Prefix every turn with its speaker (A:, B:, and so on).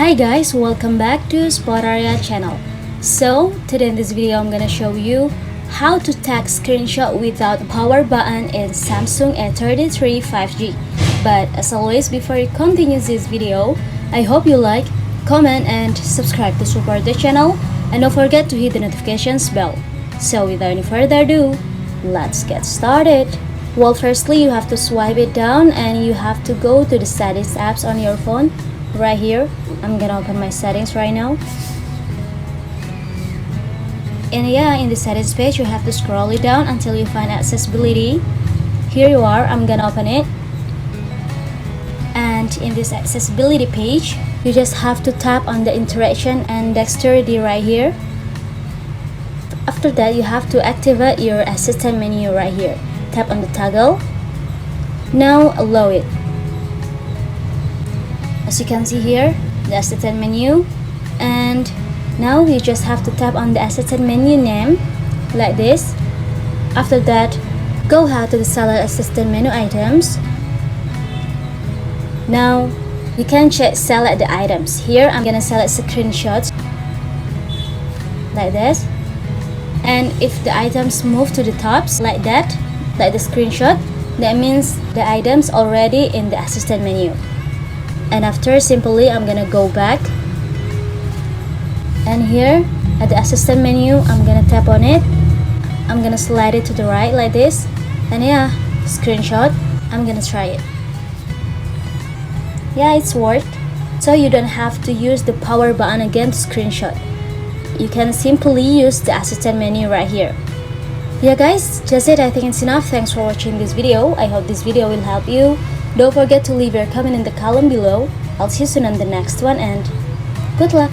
A: Hi guys, welcome back to Spotaria channel. So today in this video I'm gonna show you how to tag screenshot without power button in Samsung A33 5G. But as always, before you continue this video, I hope you like, comment and subscribe to support the channel, and don't forget to hit the notifications bell. So without any further ado, let's get started. Well, firstly you have to swipe it down and you have to go to the settings apps on your phone. Right here, I'm gonna open my settings right now. And yeah, in the settings page, you have to scroll it down until you find accessibility. Here you are, I'm gonna open it. And in this accessibility page, you just have to tap on the interaction and dexterity right here. After that, you have to activate your assistant menu right here. Tap on the toggle. Now allow it. As you can see here, the assistant menu, and now you just have to tap on the assistant menu name like this. After that, go ahead to the select assistant menu items. Now you can select the items. Here I'm gonna select screenshots like this, and if the items move to the tops like that, like the screenshot, that means the items already in the assistant menu. And after, simply I'm gonna go back, and here at the assistant menu I'm gonna tap on it. I'm gonna slide it to the right like this, and yeah, screenshot. I'm gonna try it. Yeah, it's worked. So you don't have to use the power button again to screenshot. You can simply use the assistant menu right here. Yeah guys, that's it. I think it's enough. Thanks for watching this video. I hope this video will help you. Don't forget to leave your comment in the column below. I'll see you soon on the next one, and good luck!